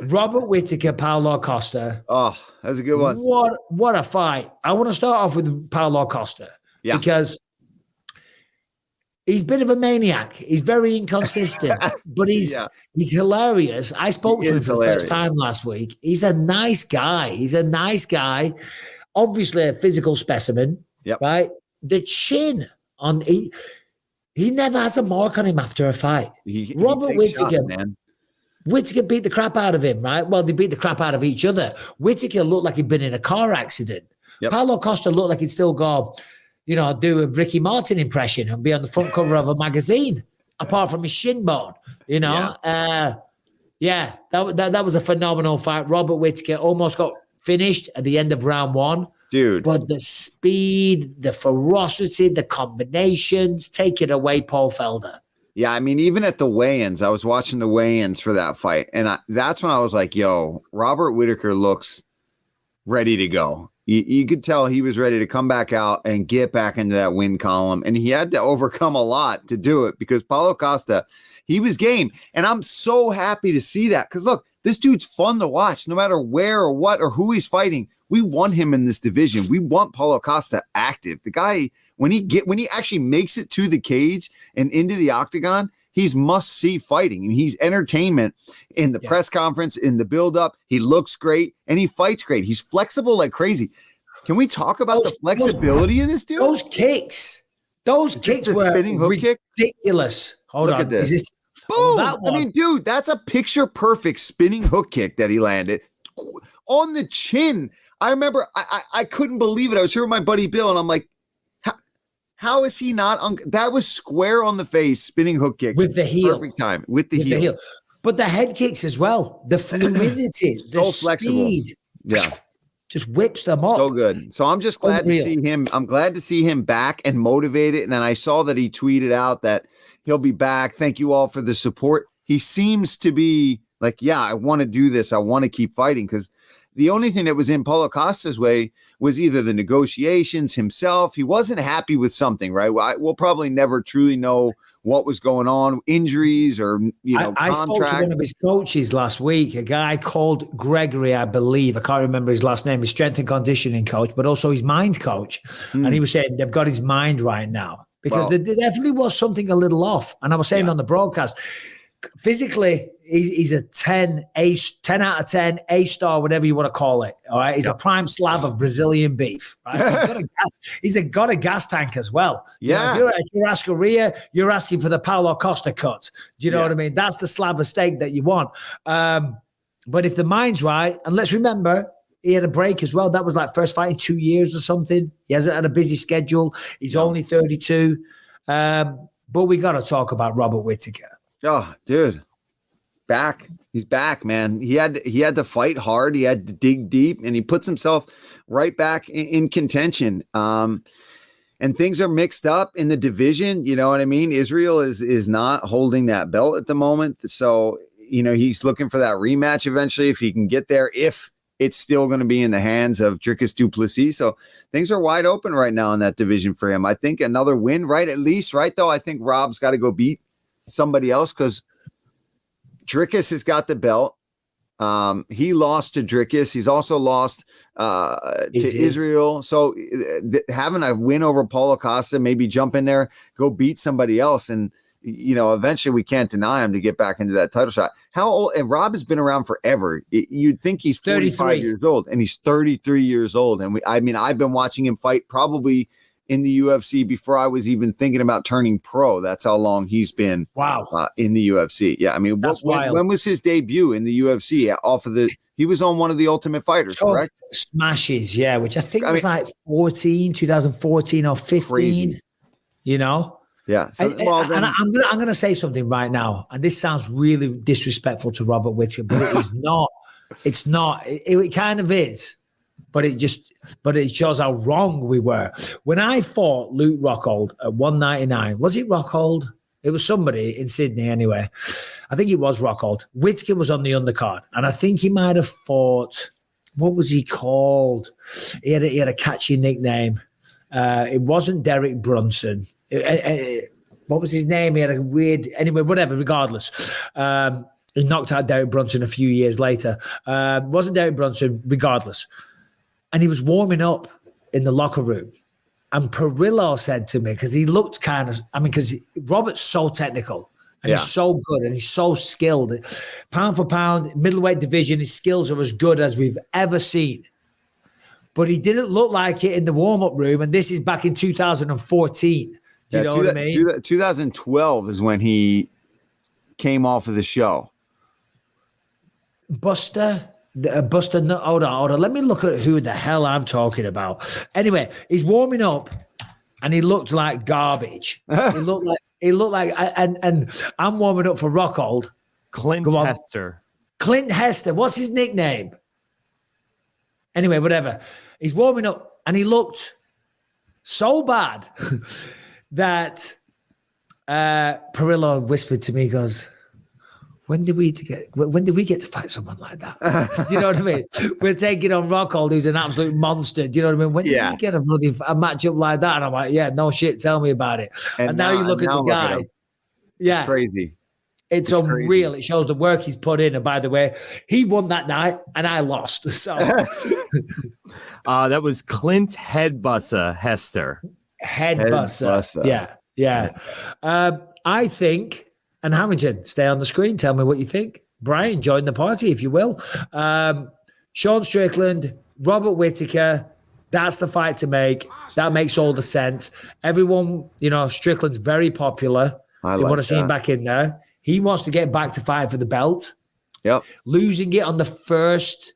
Robert Whitaker, Paulo Costa. Oh, that was a good one. What a fight. I want to start off with Paulo Costa because he's a bit of a maniac. He's very inconsistent, but he's hilarious. I spoke to him for the first time last week. He's a nice guy. Obviously a physical specimen, right? The chin on he never has a mark on him after a fight. Robert Whitaker, man. Whitaker beat the crap out of him, right? Well, they beat the crap out of each other. Whitaker looked like he'd been in a car accident. Paulo Costa looked like he'd still go, do a Ricky Martin impression and be on the front cover of a magazine, apart from his shin bone, that was a phenomenal fight. Robert Whitaker almost got finished at the end of round 1. Dude. But the speed, the ferocity, the combinations, take it away, Paul Felder. Yeah, I mean, even at the weigh-ins, I was watching the weigh-ins for that fight, and that's when I was like, yo, Robert Whitaker looks ready to go. You could tell he was ready to come back out and get back into that win column, and he had to overcome a lot to do it because Paulo Costa, he was game, and I'm so happy to see that because, look, this dude's fun to watch no matter where or what or who he's fighting. We want him in this division. We want Paulo Costa active. The guy, when he actually makes it to the cage and into the octagon, he's must-see fighting. And he's entertainment in the press conference, in the build-up. He looks great, and he fights great. He's flexible like crazy. Can we talk about the flexibility of this dude? Those kicks were spinning hook ridiculous. Kick? Look at this. Boom! I mean, dude, that's a picture-perfect spinning hook kick that he landed on the chin. I remember I couldn't believe it. I was here with my buddy Bill, and I'm like, how is he not? That was square on the face, spinning hook kick. With the heel. Perfect time. With the heel. But the head kicks as well. The fluidity. So flexible. Speed. Yeah. Just whips them up. So good. So I'm just glad to see him. I'm glad to see him back and motivated. And then I saw that he tweeted out that he'll be back. Thank you all for the support. He seems to be like, yeah, I want to do this. I want to keep fighting because the only thing that was in Paulo Costa's way was either the negotiations himself. He wasn't happy with something, right? We'll probably never truly know what was going on, injuries or, I spoke to one of his coaches last week, a guy called Gregory, I believe. I can't remember his last name, his strength and conditioning coach, but also his mind coach. And he was saying they've got his mind right now because there definitely was something a little off. And I was saying on the broadcast, physically, he's a 10 out of 10, A-star, whatever you want to call it. All right. He's a prime slab of Brazilian beef. Right? He's got a gas tank as well. Yeah. If you're asking Rhea, you're asking for the Paulo Costa cut. Do you know what I mean? That's the slab of steak that you want. But if the mind's right, and let's remember, he had a break as well. That was like first fight in 2 years or something. He hasn't had a busy schedule. He's only 32. But we got to talk about Robert Whitaker. Oh, dude. He's back, man. He had to fight hard. He had to dig deep, and he puts himself right back in contention. And things are mixed up in the division. You know what I mean? Israel is not holding that belt at the moment. So, he's looking for that rematch eventually if he can get there, if it's still going to be in the hands of Dricus du Plessis. So things are wide open right now in that division for him. I think another win, right? At least, right? Though I think Rob's got to go beat somebody else because Dricus has got the belt. He lost to Dricus. He's also lost to Israel. So having a win over Paulo Costa, maybe jump in there, go beat somebody else. And, eventually we can't deny him to get back into that title shot. How old? And Rob has been around forever. You'd think he's 35 years old, and he's 33 years old. And I've been watching him fight probably in the UFC before I was even thinking about turning pro. That's how long he's been in the UFC. Yeah, I mean, when was his debut in the UFC? He was on one of the Ultimate Fighters, correct? Smashes, yeah, which I think was like 2014 or 15. Crazy. Yeah. So, and I'm gonna say something right now, and this sounds really disrespectful to Robert Whitaker, but it is not. It's not. It kind of is. But it shows how wrong we were. When I fought Luke Rockhold at 199, was it Rockhold? It was somebody in Sydney anyway. I think it was Rockhold. Whitaker was on the undercard, and I think he might have fought, what was he called? He had a catchy nickname. It wasn't Derek Brunson. What was his name? He had a weird, anyway, whatever, regardless. He knocked out Derek Brunson a few years later. Wasn't Derek Brunson, regardless. And he was warming up in the locker room. And Perillo said to me, because he looked because Robert's so technical and he's so good and he's so skilled. Pound for pound, middleweight division, his skills are as good as we've ever seen. But he didn't look like it in the warm-up room. And this is back in 2014. Do you know what I mean? 2012 is when he came off of the show. Buster, no, hold on. Let me look at who the hell I'm talking about. Anyway, he's warming up, and he looked like garbage. He looked like, and I'm warming up for Rockhold. Clint Hester. Clint Hester. What's his nickname? Anyway, whatever. He's warming up, and he looked so bad that Perillo whispered to me, he goes, when did we get to fight someone like that? Do you know what I mean? We're taking on Rockhold, who's an absolute monster. Do you know what I mean? When did we get a matchup like that? And I'm like, yeah, no shit, tell me about it. And now you look at the guy. It's crazy. It's unreal. Crazy. It shows the work he's put in. And by the way, he won that night and I lost. So that was Clint Headbusser Hester. Headbusser. Yeah. I think, and Harrington, stay on the screen. Tell me what you think. Brian, join the party, if you will. Sean Strickland, Robert Whitaker. That's the fight to make. That makes all the sense. Everyone, Strickland's very popular. They want to see him back in there. He wants to get back to fight for the belt. Yep. Losing it on the first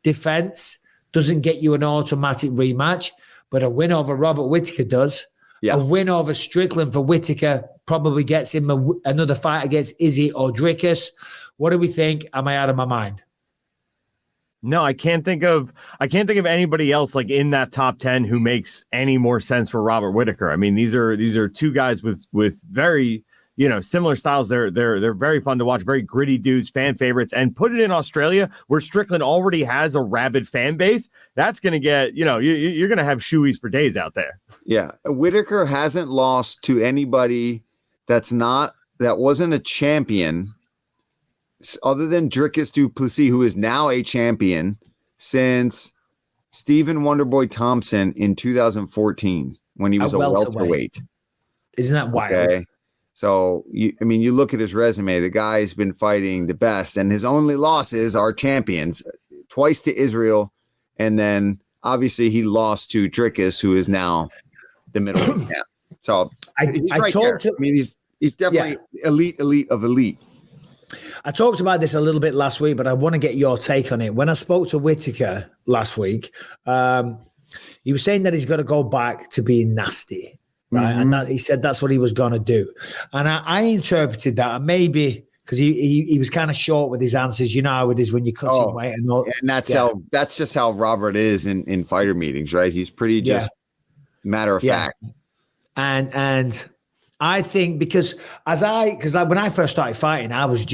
defense doesn't get you an automatic rematch, but a win over Robert Whitaker does. Yeah. A win over Strickland for Whitaker probably gets him another fight against Izzy or Dricus. What do we think? Am I out of my mind? No, I can't think of anybody else like in that top 10 who makes any more sense for Robert Whitaker. I mean, these are two guys with very, similar styles. They're very fun to watch, very gritty dudes, fan favorites, and put it in Australia where Strickland already has a rabid fan base. That's going to get, you're going to have shoeies for days out there. Yeah. Whitaker hasn't lost to anybody that wasn't a champion other than Dricus du Plessis, who is now a champion, since Stephen Wonderboy Thompson in 2014 when he was a welterweight. Isn't that wild? Okay. So, you look at his resume, the guy's been fighting the best, and his only losses are champions, twice to Israel, and then obviously he lost to Dricus, who is now the middleweight champ. So he's definitely elite of elite. I talked about this a little bit last week, but I want to get your take on it. When I spoke to Whitaker last week, he was saying that he's got to go back to being nasty. Right. Mm-hmm. And that, he said that's what he was going to do. And I interpreted that, and maybe because he was kind of short with his answers. You know how it is when you cut him weight. And that's just how Robert is in fighter meetings, right? He's pretty just matter of fact. And I think because when I first started fighting, I was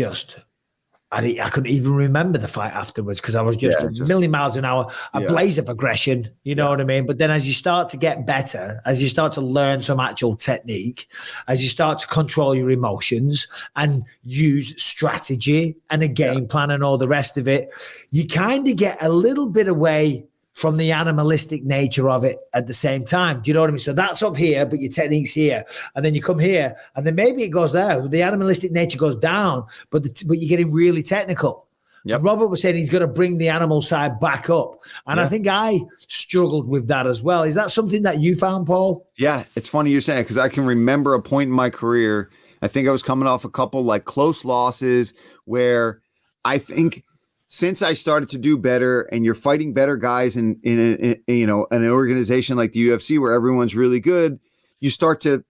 I couldn't even remember the fight afterwards because I was just a million miles an hour, a blaze of aggression, you know what I mean? But then as you start to get better, as you start to learn some actual technique, as you start to control your emotions and use strategy and a game plan and all the rest of it, you kind of get a little bit away from the animalistic nature of it at the same time. Do you know what I mean? So that's up here, but your technique's here. And then you come here, and then maybe it goes there. The animalistic nature goes down, but you're getting really technical. Yep. And Robert was saying he's going to bring the animal side back up. And I think I struggled with that as well. Is that something that you found, Paul? Yeah, it's funny you're saying, because I can remember a point in my career, I think I was coming off a couple like close losses where I think – since I started to do better, and you're fighting better guys in an organization like the UFC where everyone's really good, you start to,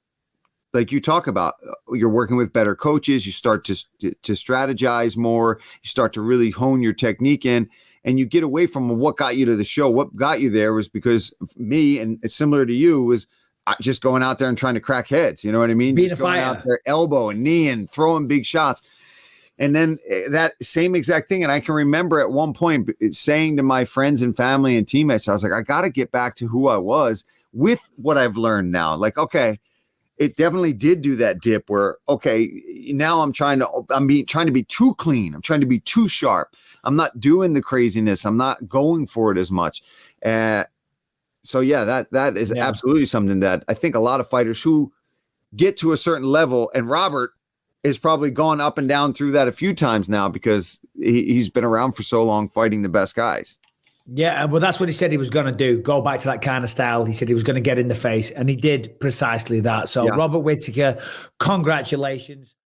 like you talk about, you're working with better coaches. You start to strategize more. You start to really hone your technique in, and you get away from what got you to the show. What got you there was because me, and it's similar to you, was just going out there and trying to crack heads. You know what I mean? Being just a going fighter. out there, elbow and knee and throwing big shots. And then that same exact thing. And I can remember at one point saying to my friends and family and teammates, I was like, I got to get back to who I was with what I've learned now. Like, okay, it definitely did do that dip where, okay, now I'm trying to be too clean. I'm trying to be too sharp. I'm not doing the craziness. I'm not going for it as much. So yeah, that is absolutely something that I think a lot of fighters who get to a certain level, and Robert is probably gone up and down through that a few times now because he's been around for so long fighting the best guys. Yeah, well, that's what he said he was going to do. Go back to that kind of style. He said he was going to get in the face, and he did precisely that. So, Robert Whitaker, congratulations.